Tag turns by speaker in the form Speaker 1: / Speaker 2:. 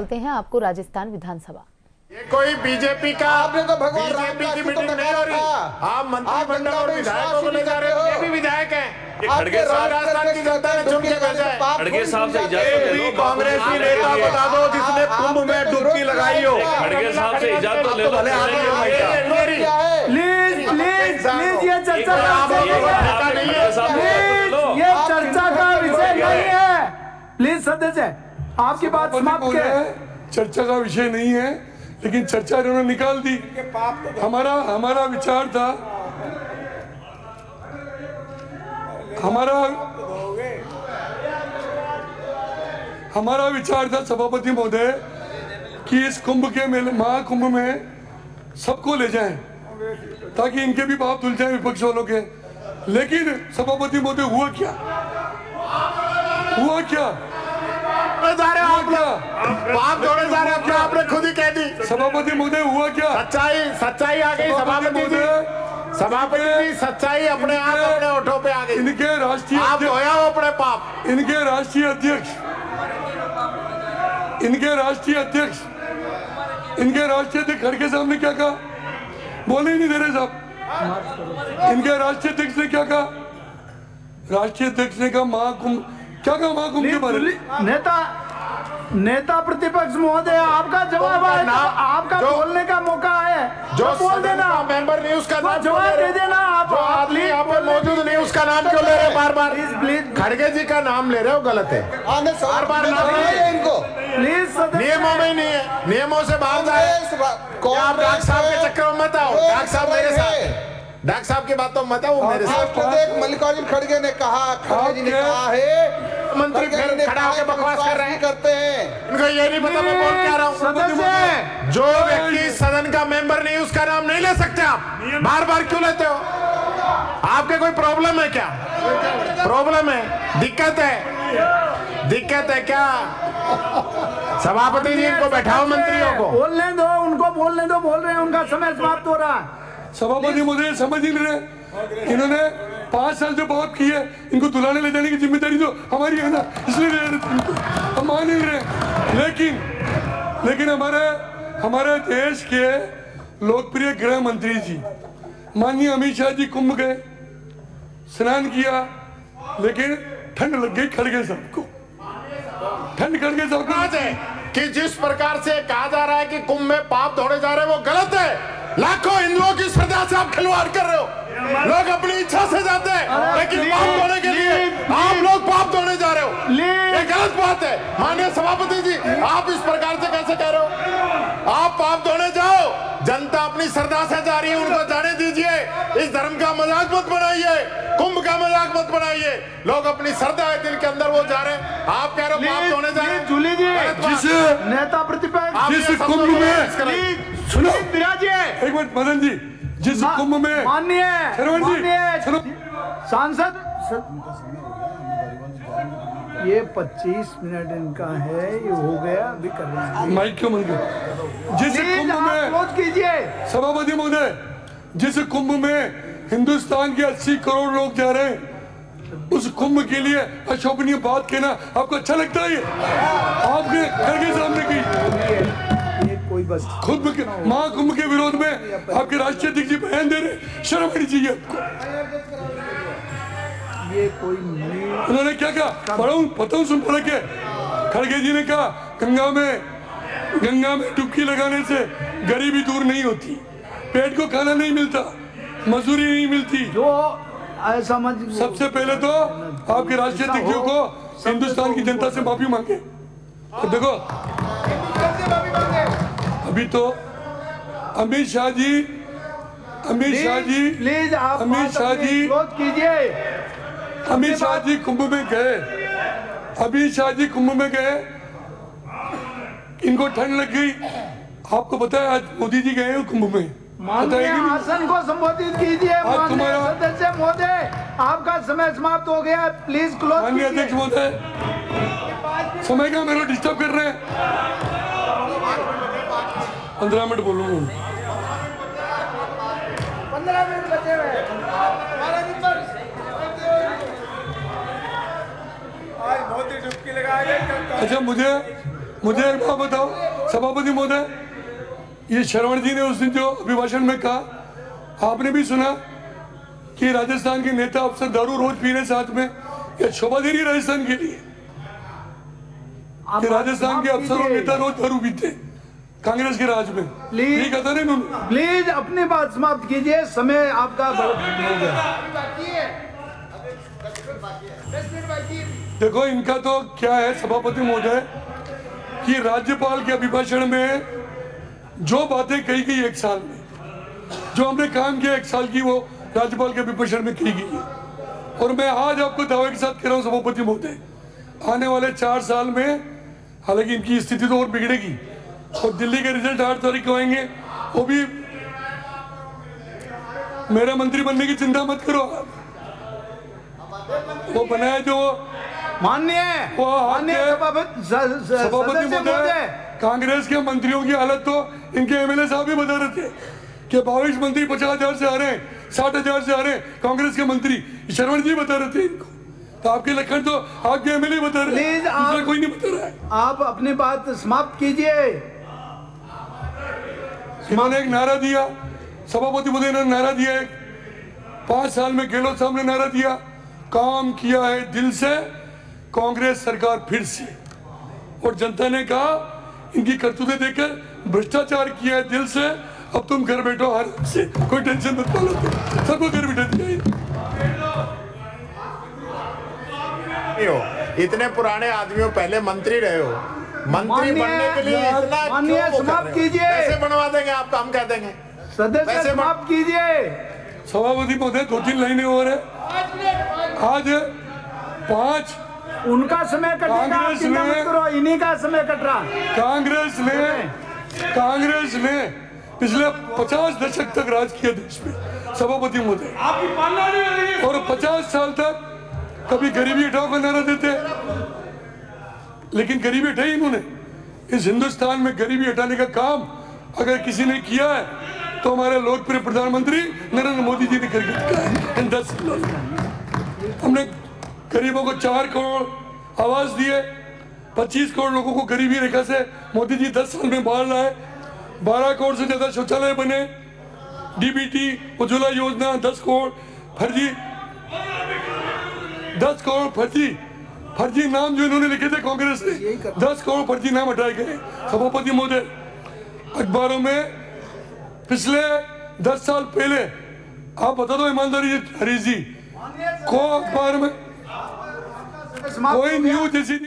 Speaker 1: चलते हैं आपको राजस्थान विधानसभा।
Speaker 2: ये कोई बीजेपी का
Speaker 3: आपने तो भगवान
Speaker 2: बीजेपी
Speaker 3: राम
Speaker 2: की
Speaker 3: का
Speaker 2: मीटिंग नहीं हो रही। आप मंत्रिमंडल और विधायकों को ले जा रहे हो। ये भी विधायक हैं।
Speaker 4: खड़गे साहब
Speaker 2: राजस्थान की जनता ने चुन के भेजा है।
Speaker 4: खड़गे साहब से इजाजत
Speaker 2: एक भी कांग्रेसी नेता बता दो जिसने कुंभ में डुबकी लगाई हो।
Speaker 4: खड़गे साहब से इजाजत तो ले लो।
Speaker 5: प्लीज प्लीज प्लीज ये चर्चा ये चर्चा का विषय नहीं है। प्लीज सदस्य आपकी बात समाप्त करें।
Speaker 6: चर्चा का विषय नहीं है, लेकिन चर्चा इन्होंने निकाल दी। हमारा विचार था, हमारा विचार था सभापति महोदय कि इस कुंभ के मेले महाकुंभ में सबको ले जाएं ताकि इनके भी पाप धुल जाए विपक्ष वालों के। लेकिन सभापति महोदय हुआ क्या
Speaker 2: आप जोड़े जा रहे हैं। आपने खुद ही कह दी।
Speaker 6: सभापति महोदय हुआ क्या?
Speaker 2: सच्चाई आ गई। सभापति जी सच्चाई अपने आप अपने ओठों पे आ गई।
Speaker 6: इनके राष्ट्रीय
Speaker 2: आप धोया हो अपने पाप।
Speaker 6: इनके राष्ट्रीय अध्यक्ष खड़गे साहब ने क्या कहा? बोले ही नहीं दे रहे साहब। इनके राष्ट्रीय अध्यक्ष ने क्या कहा? राष्ट्रीय अध्यक्ष ने कहा महाकुंभ। क्या कहा महाकुंभ के बारे में?
Speaker 5: नेता प्रतिपक्ष महोदय आपका जवाब है। आपका बोलने का मौका है।
Speaker 2: जो
Speaker 5: बोल देना।
Speaker 2: मेंबर नहीं उसका नाम
Speaker 5: जवाब दे देना। आप
Speaker 2: यहाँ पे मौजूद नहीं उसका नाम क्यों ले रहे बार बार?
Speaker 5: प्लीज
Speaker 2: खड़गे जी का नाम ले रहे हो, गलत है। बार बार नाम
Speaker 3: इनको
Speaker 5: प्लीज
Speaker 2: नियमों में ही नहीं है। नियमों से बाहर जाए। आप डॉक्टर साहब के चक्कर में मत आओ। डॉक्टर साहब मेरे साथ, डॉक्टर साहब की बातों में मत आओ मेरे साथ।
Speaker 3: मल्लिकार्जुन खड़गे ने कहा, खड़गे जी ने कहा है
Speaker 2: मंत्री फिर खड़ा होकर बकवास कर रहे हैं।
Speaker 3: करते हैं।
Speaker 2: इनको ये नहीं पता मैं बोल क्या रहा हूँ।
Speaker 5: सदस्य
Speaker 2: जो व्यक्ति सदन का मेंबर नहीं उसका नाम नहीं ले सकते आप। बार बार क्यों लेते हो? आपके कोई प्रॉब्लम है क्या? प्रॉब्लम है, दिक्कत है क्या? सभापति जी इनको बैठाओ मंत्रियों को।
Speaker 5: बोलने दो उनको, बोलने दो। बोल रहे हैं, उनका समय समाप्त हो रहा है।
Speaker 6: सभापति मुझे समझ ही नहीं रहे। इन्होंने 5 साल जो पाप किए, इनको दुलाने ले जाने की जिम्मेदारी तो हमारी है ना, इसलिए हम मान नहीं रहे। लेकिन हमारे देश के लोकप्रिय गृह मंत्री जी माननीय अमित शाह जी कुंभ गए, स्नान किया, लेकिन ठंड लग गई खड़गे साहब को।
Speaker 2: कि जिस प्रकार से कहा जा रहा है कि कुंभ में पाप धोने जा रहे हैं, वो गलत है। लाखों हिंदुओं की श्रद्धा से आप खिलवाड़ कर रहे हो। लोग अपनी इच्छा से जाते हैं, लेकिन पाप धोने के लिए आप लोग पाप धोने जा रहे हो। ये गलत बात है। माननीय सभापति जी, आप इस प्रकार से कैसे कह रहे हो? आप पाप धोने जाओ, जनता अपनी श्रद्धा से जा रही है, उनको जाने दीजिए। इस धर्म का मजाक मत बनाइए, कुंभ का मजाक मत बनाइए। लोग अपनी श्रद्धा है दिल के अंदर, वो जा रहे हैं। आप कह रहे हो पाप धोने जा रहे हैं।
Speaker 5: जूली जी,
Speaker 6: जिस
Speaker 5: नेता प्रतिपक्ष
Speaker 6: जिस कुंभ में सुनो, एक मिनट मदन जी, जिस कुंभ में
Speaker 5: माननीय
Speaker 6: सुनो,
Speaker 5: सांसद, ये 25 मिनट इनका है, ये हो गया, अभी कर रहे हैं।
Speaker 6: माइक क्यों बंद कर? जिस कुंभ में
Speaker 5: क्लोज कीजिए।
Speaker 6: सभापति महोदय, जिस कुंभ में हिंदुस्तान के 80 करोड़ लोग जा रहे हैं, उस कुंभ के लिए अशोभनीय बात कहना आपको अच्छा लगता है? आपने खड़गे सामने की
Speaker 5: कोई बस
Speaker 6: खुद महाकुंभ के विरोध में आपके राष्ट्रीय अध्यक्ष जी बयान दे रहे, शर्म आनी चाहिए आपको।
Speaker 5: ये कोई
Speaker 6: उन्होंने क्या कहा? पढ़ाऊं सुन पढ़ के। खड़गे जी ने कहा गंगा में डुबकी लगाने से गरीबी दूर नहीं होती, पेट को खाना नहीं मिलता, मजदूरी नहीं मिलती।
Speaker 5: जो ऐसा
Speaker 6: सबसे पहले तो आपके राष्ट्रीय अध्यक्ष को हिंदुस्तान की जनता से माफी मांगे। तो देखो, अभी तो अमित शाह जी
Speaker 5: प्लीज आप कीजिए।
Speaker 6: अमित शाह जी कुंभ में गए। इनको ठंड लग गई। आपको पता है आज मोदी जी गए कुंभ में।
Speaker 5: माननीय आसन को संबोधित कीजिए। माननीय सदस्य महोदय, आपका समय समाप्त हो गया, प्लीज क्लोज।
Speaker 6: माननीय अध्यक्ष महोदय, समय का मेरा डिस्टर्ब कर रहे हैं। 15 मिनट बोलूंगा।
Speaker 5: 15 मिनट बचे हुए।
Speaker 6: अच्छा, मुझे एक बात बताओ सभापति महोदय, ये श्रवण जी ने उस दिन जो अभिभाषण में कहा, आपने भी सुना कि राजस्थान के नेता अफसर दारू रोज पी रहे साथ में, ये शोभा दे रही है राजस्थान के लिए कि राजस्थान के अफसर और नेता रोज दारू पीते कांग्रेस के राज में।
Speaker 5: प्लीज
Speaker 6: ठीक है ना,
Speaker 5: प्लीज अपनी बात समाप्त कीजिए, समय आपका हो गया।
Speaker 6: देखो इनका तो क्या है सभापति महोदय कि राज्यपाल के अभिभाषण में जो बातें कही गई एक साल में, जो हमने काम किया एक साल की, वो राज्यपाल के अभिभाषण में कही गई है। और मैं आज आपको दावे के साथ कह रहा हूं सभापति महोदय, आने वाले 4 साल में हालांकि इनकी स्थिति तो और बिगड़ेगी और दिल्ली के रिजल्ट 8 तारीख को आएंगे, वो भी मेरा मंत्री बनने की चिंता मत करो। वो बनाया जो
Speaker 5: माननीय
Speaker 6: सभापति महोदय, कांग्रेस के मंत्रियों की हालत तो इनके एमएलए साहब भी बता रहे थे कि 22 मंत्री 50,000 से आ रहे हैं, 60,000 से आ रहे हैं, कांग्रेस के मंत्री श्रवण जी बता रहे थे इनको। तो आपके लक्षण तो आपके एमएलए बता रहे हैं, दूसरा कोई नहीं बता रहा है।
Speaker 5: आप अपनी बात समाप्त कीजिए।
Speaker 6: इन्होंने एक नारा दिया सभापति महोदय, इन्होंने नारा दिया है 5 साल में गहलोत साहब ने नारा दिया, काम किया है दिल से कांग्रेस सरकार फिर से। और जनता ने कहा इनकी करतूतें देखकर भ्रष्टाचार किया है दिल से, अब तुम घर बैठो हर से, कोई टेंशन मत लो, सबको घर बैठा दिया।
Speaker 2: इतने पुराने आदमियों पहले मंत्री रहे हो, मंत्री बनने के लिए इतना
Speaker 5: माननीय
Speaker 2: क्यों वो कर
Speaker 5: समाप्त
Speaker 2: रहे हो?
Speaker 5: कीजिए।
Speaker 2: कैसे बनवा देंगे आपका, हम कह देंगे
Speaker 5: सदस्य
Speaker 2: वैसे
Speaker 5: समाप्त कीजिए।
Speaker 6: सभापति महोदय 2-3 लाइनें और है। आज 5
Speaker 5: उनका समय कटेगा, आप
Speaker 6: कांग्रेस
Speaker 5: चिंता
Speaker 6: ने-
Speaker 5: मत करो, इन्हीं का समय कट रहा।
Speaker 6: कांग्रेस ने पिछले 50 दशक तक राज किया देश में सभापति महोदय, और 50 साल तक कभी गरीबी हटाओ का नारा देते, लेकिन गरीबी हटाई इन्होंने। इस हिंदुस्तान में गरीबी हटाने का काम अगर किसी ने किया है तो हमारे लोकप्रिय प्रधानमंत्री नरेंद्र मोदी जी ने करके दिखाया है। इन 10 सालों में हमने गरीबों को 4 करोड़ आवास दिए, 25 करोड़ लोगों को गरीबी रेखा से मोदी जी 10 साल में बाहर लाए, 12 करोड़ से ज्यादा शौचालय बने, डीबीटी उज्ज्वला योजना 10 करोड़ फर्जी 10 करोड़ फर्जी नाम जो इन्होंने लिखे थे कांग्रेस ने, 10 करोड़ फर्जी नाम हटाए गए। सभापति महोदय, अखबारों में पिछले 10 साल पहले आप बता दो ईमानदारी हरीश जी को अखबार में कोई न्यूज जैसी